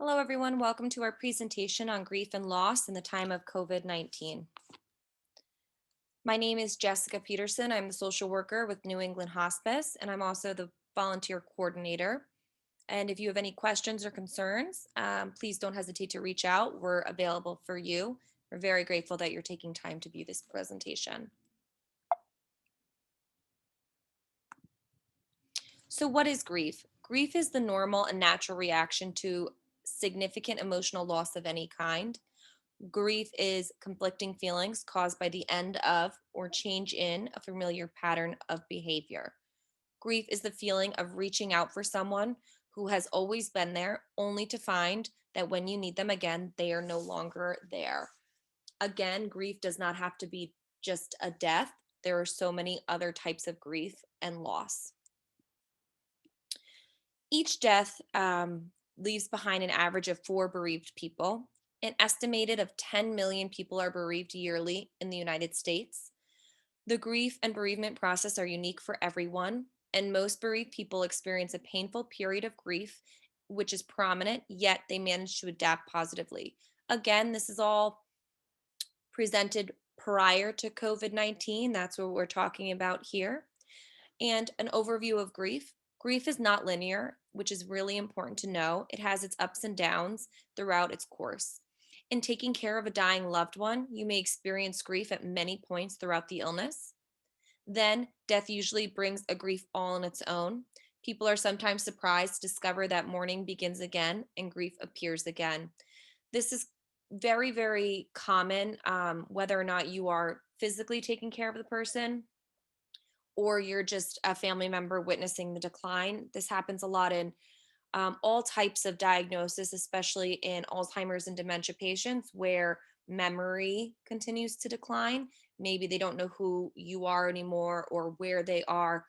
Hello, everyone. Welcome to our presentation on grief and loss in the time of COVID-19. My name is Jessica Peterson. I'm the social worker with New England Hospice, and I'm also the volunteer coordinator. And if you have any questions or concerns, please don't hesitate to reach out. We're available for you. We're very grateful that you're taking time to view this presentation. So, what is grief? Grief is the normal and natural reaction to significant emotional loss of any kind. Grief is conflicting feelings caused by the end of or change in a familiar pattern of behavior. Grief is the feeling of reaching out for someone who has always been there, only to find that when you need them again, they are no longer there. Again, grief does not have to be just a death. There are so many other types of grief and loss. Each death leaves behind an average of 4 bereaved people. An estimated of 10 million people are bereaved yearly in the United States. The grief and bereavement process are unique for everyone, and most bereaved people experience a painful period of grief, which is prominent, yet they manage to adapt positively. Again, this is all presented prior to COVID 19. That's what we're talking about here. And an overview of grief. Grief is not linear, which is really important to know. It has its ups and downs throughout its course. In taking care of a dying loved one, you may experience grief at many points throughout the illness. Then, death usually brings a grief all on its own. People are sometimes surprised to discover that mourning begins again and grief appears again. This is very, very common, whether or not you are physically taking care of the person or you're just a family member witnessing the decline. This happens a lot in all types of diagnosis, especially in Alzheimer's and dementia patients where memory continues to decline. Maybe they don't know who you are anymore or where they are.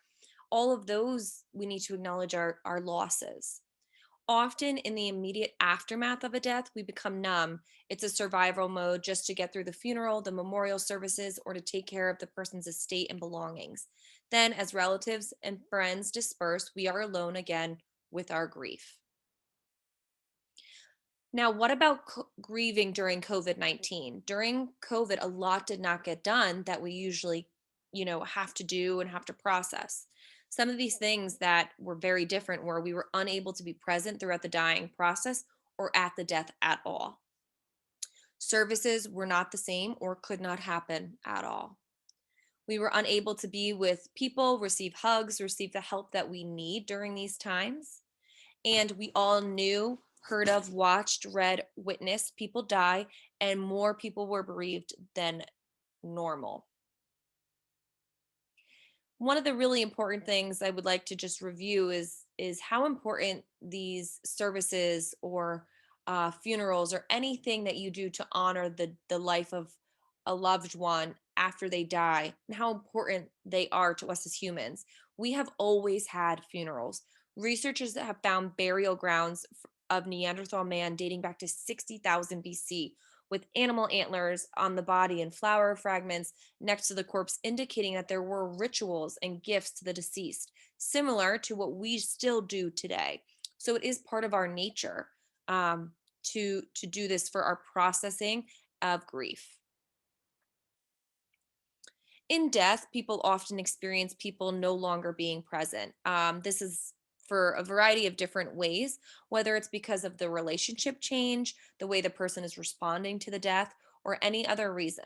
All of those, we need to acknowledge our losses. Often in the immediate aftermath of a death, we become numb. It's a survival mode just to get through the funeral, the memorial services, or to take care of the person's estate and belongings. Then, as relatives and friends disperse, we are alone again with our grief. Now, what about grieving during COVID 19? During COVID, a lot did not get done that we usually, have to do and have to process. Some of these things that were very different were we were unable to be present throughout the dying process or at the death at all. Services were not the same or could not happen at all. We were unable to be with people, receive hugs, receive the help that we need during these times. And we all knew, heard of, watched, read, witnessed people die, and more people were bereaved than normal. One of the really important things I would like to just review is how important these services or funerals or anything that you do to honor the life of a loved one after they die and how important they are to us as humans. We have always had funerals. Researchers that have found burial grounds of Neanderthal man dating back to 60,000 BC with animal antlers on the body and flower fragments next to the corpse, indicating that there were rituals and gifts to the deceased, similar to what we still do today. So it is part of our nature to do this for our processing of grief. In death, people often experience people no longer being present. This is for a variety of different ways, whether it's because of the relationship change, the way the person is responding to the death, or any other reason.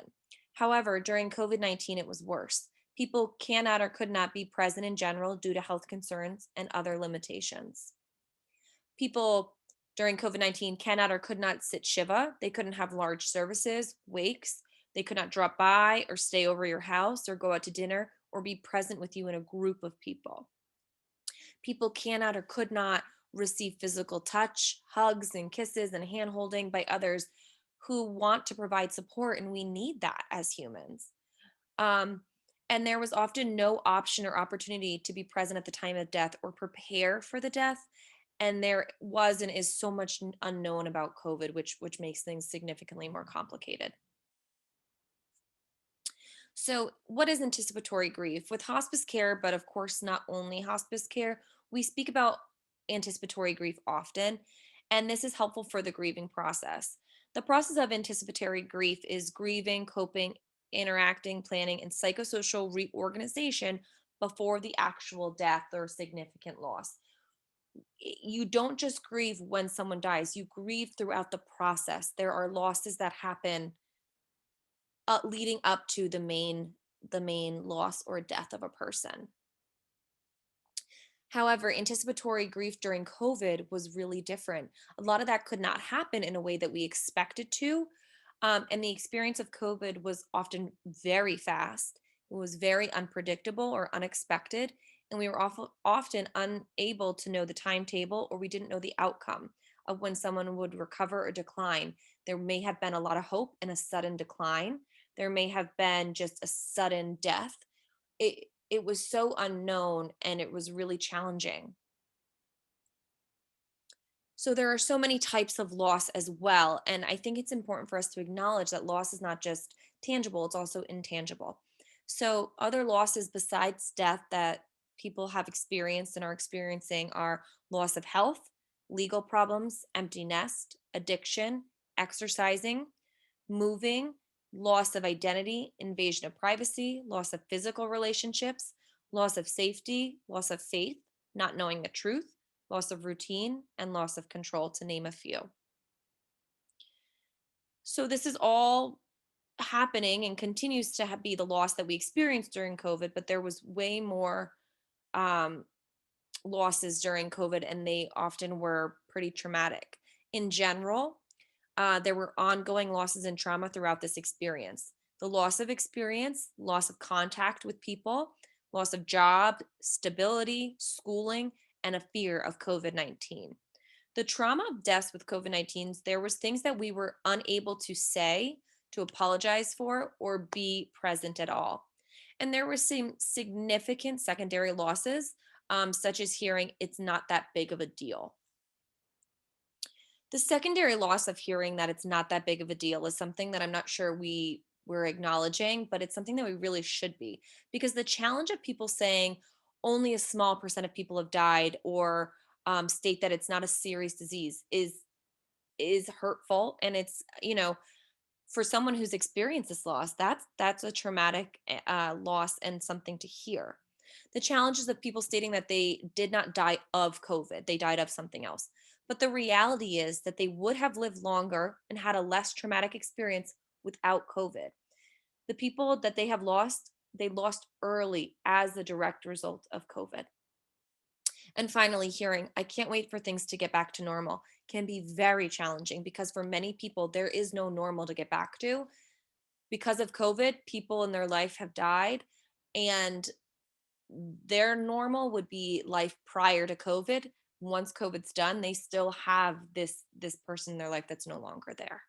However, during COVID 19, it was worse. People cannot or could not be present in general due to health concerns and other limitations. People during COVID 19 cannot or could not sit Shiva. They couldn't have large services, wakes. They could not drop by or stay over your house or go out to dinner or be present with you in a group of people. People cannot or could not receive physical touch, hugs, and kisses and hand holding by others who want to provide support. And we need that as humans. Um, and there was often no option or opportunity to be present at the time of death or prepare for the death. And there was and is so much unknown about COVID, which makes things significantly more complicated. So, what is anticipatory grief? With hospice care, but of course, not only hospice care, we speak about anticipatory grief often. And this is helpful for the grieving process. The process of anticipatory grief is grieving, coping, interacting, planning, and psychosocial reorganization before the actual death or significant loss. You don't just grieve when someone dies, you grieve throughout the process. There are losses that happen leading up to the main loss or death of a person. However, anticipatory grief during COVID was really different. A lot of that could not happen in a way that we expected to. And the experience of COVID was often very fast. It was very unpredictable or unexpected. And we were often unable to know the timetable, or we didn't know the outcome of when someone would recover or decline. There may have been a lot of hope and a sudden decline. There may have been just a sudden death. It was so unknown, and it was really challenging. So there are so many types of loss as well, and I think it's important for us to acknowledge that loss is not just tangible, it's also intangible. So other losses besides death that people have experienced and are experiencing are loss of health, legal problems, empty nest, addiction, exercising, moving, loss of identity, invasion of privacy, loss of physical relationships, loss of safety, loss of faith, not knowing the truth, loss of routine, and loss of control, to name a few. So, this is all happening and continues to be the loss that we experienced during COVID, but there was way more um, losses during COVID, and they often were pretty traumatic. In general, there were ongoing losses and trauma throughout this experience. The loss of experience, loss of contact with people, loss of job, stability, schooling, and a fear of COVID 19. The trauma of deaths with COVID 19, there was things that we were unable to say, to apologize for, or be present at all. And there were some significant secondary losses, such as hearing it's not that big of a deal. The secondary loss of hearing that it's not that big of a deal is something that I'm not sure we're acknowledging, but it's something that we really should be, because the challenge of people saying only a small percent of people have died, or state that it's not a serious disease, is hurtful, and it's, for someone who's experienced this loss, that's a traumatic loss and something to hear. The challenges of people stating that they did not die of COVID, they died of something else. But the reality is that they would have lived longer and had a less traumatic experience without COVID. The people that they have lost, they lost early as the direct result of COVID. And finally, hearing, I can't wait for things to get back to normal, can be very challenging, because for many people, there is no normal to get back to. Because of COVID, people in their life have died, and their normal would be life prior to COVID. Once COVID's done, they still have this person in their life that's no longer there.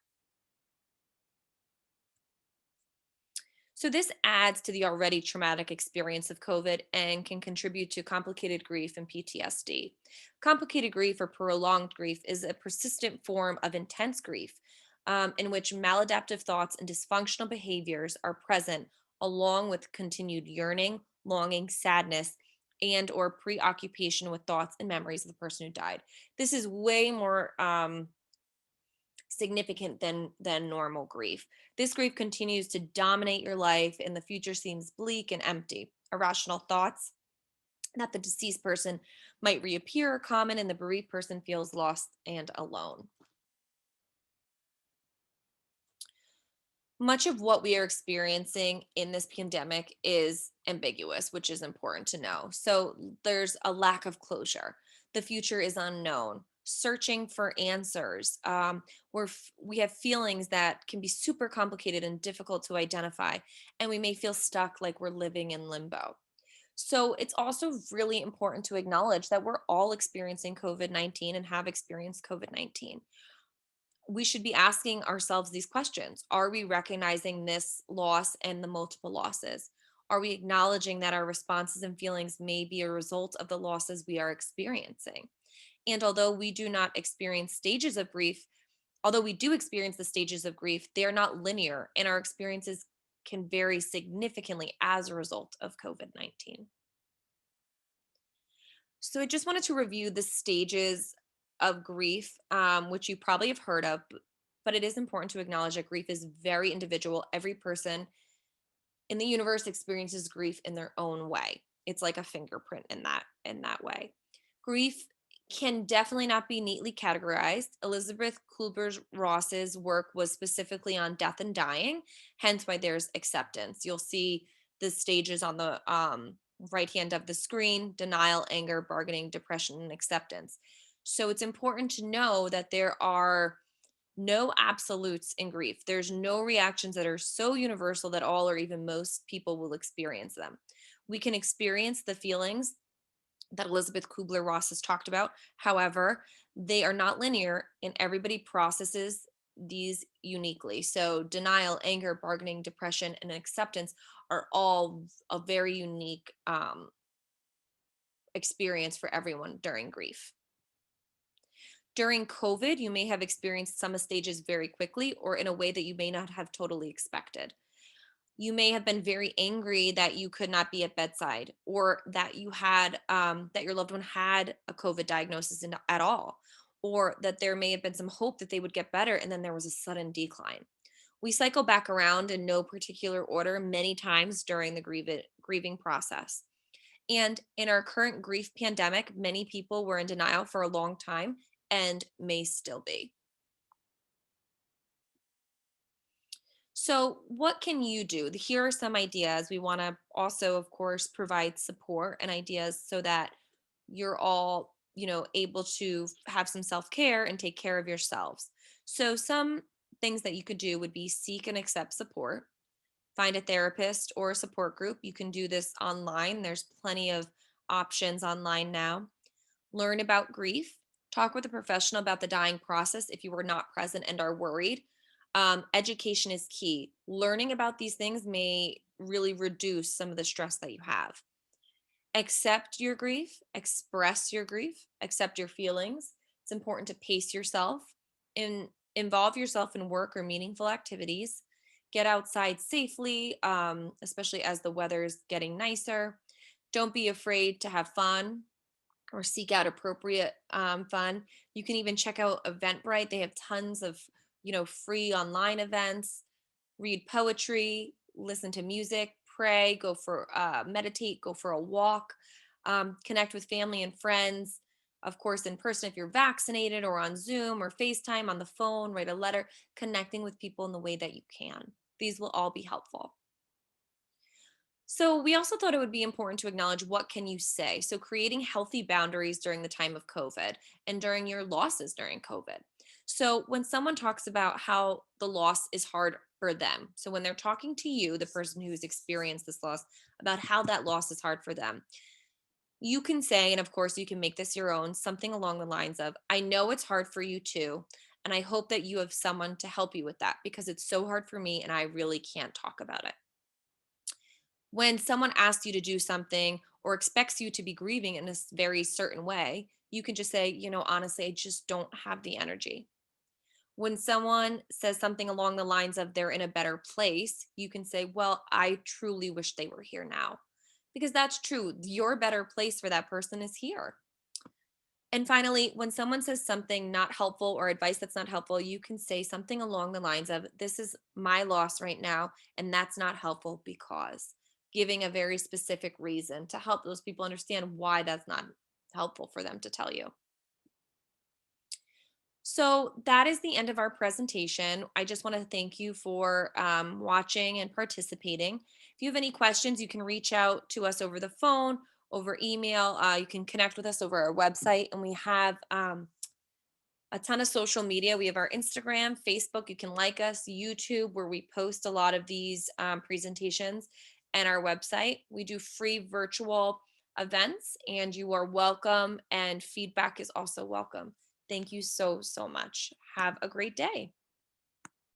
So this adds to the already traumatic experience of COVID and can contribute to complicated grief and PTSD. Complicated grief, or prolonged grief, is a persistent form of intense grief, in which maladaptive thoughts and dysfunctional behaviors are present, along with continued yearning, longing, sadness, and or preoccupation with thoughts and memories of the person who died. This is way more significant than normal grief. This grief continues to dominate your life, and the future seems bleak and empty. Irrational thoughts that the deceased person might reappear are common, and the bereaved person feels lost and alone. Much of what we are experiencing in this pandemic is ambiguous, which is important to know. So there's a lack of closure. The future is unknown. Searching for answers. We have feelings that can be super complicated and difficult to identify, and we may feel stuck, like we're living in limbo. So it's also really important to acknowledge that we're all experiencing COVID 19 and have experienced COVID 19. We should be asking ourselves these questions. Are we recognizing this loss and the multiple losses? Are we acknowledging that our responses and feelings may be a result of the losses we are experiencing? And although we do not experience stages of grief, although we do experience the stages of grief, they are not linear, and our experiences can vary significantly as a result of COVID 19. So I just wanted to review the stages of grief, which you probably have heard of, but it is important to acknowledge that grief is very individual. Every person in the universe experiences grief in their own way. It's like a fingerprint in that way. Grief can definitely not be neatly categorized. Elizabeth Kubler-Ross's work was specifically on death and dying, hence why there's acceptance. You'll see the stages on the right hand of the screen: denial, anger, bargaining, depression, and acceptance. So it's important to know that there are no absolutes in grief. There's no reactions that are so universal that all or even most people will experience them. We can experience the feelings that Elizabeth Kubler-Ross has talked about. However, they are not linear and everybody processes these uniquely. So denial, anger, bargaining, depression, and acceptance are all a very unique experience for everyone during grief. During COVID, you may have experienced some stages very quickly or in a way that you may not have totally expected. You may have been very angry that you could not be at bedside, or that you had that your loved one had a COVID diagnosis at all, or that there may have been some hope that they would get better and then there was a sudden decline. We cycle back around in no particular order many times during the grieving process. And in our current grief pandemic, many people were in denial for a long time and may still be. So, what can you do? Here are some ideas. We want to also, of course, provide support and ideas so that you're all, able to have some self care and take care of yourselves. So, some things that you could do would be seek and accept support, find a therapist or a support group. You can do this online, there's plenty of options online now. Learn about grief, talk with a professional about the dying process if you were not present and are worried. Education is key. Learning about these things may really reduce some of the stress that you have. Accept your grief, express your grief, accept your feelings. It's important to pace yourself and involve yourself in work or meaningful activities. Get outside safely, especially as the weather is getting nicer. Don't be afraid to have fun or seek out appropriate fun. You can even check out Eventbrite. They have tons of free online events. Read poetry, listen to music, pray, go for meditate, go for a walk, connect with family and friends. Of course, in person if you're vaccinated, or on Zoom or FaceTime, on the phone, write a letter, connecting with people in the way that you can. These will all be helpful. So we also thought it would be important to acknowledge what can you say. So creating healthy boundaries during the time of COVID and during your losses during COVID. So when someone talks about how the loss is hard for them, so when they're talking to you, the person who's experienced this loss, about how that loss is hard for them, you can say, and of course you can make this your own, something along the lines of, I know it's hard for you too. And I hope that you have someone to help you with that because it's so hard for me and I really can't talk about it. When someone asks you to do something or expects you to be grieving in a very certain way, you can just say, honestly, I just don't have the energy. When someone says something along the lines of they're in a better place, you can say, well, I truly wish they were here now. Because that's true. Your better place for that person is here. And finally, when someone says something not helpful or advice that's not helpful, you can say something along the lines of, this is my loss right now, and that's not helpful because, giving a very specific reason to help those people understand why that's not helpful for them to tell you. So that is the end of our presentation. I just want to thank you for watching and participating. If you have any questions, you can reach out to us over the phone, over email. You can connect with us over our website, and we have a ton of social media. We have our Instagram, Facebook. You can like us, YouTube, where we post a lot of these presentations, and our website. We do free virtual events, and you are welcome, and feedback is also welcome. Thank you so, so much. Have a great day.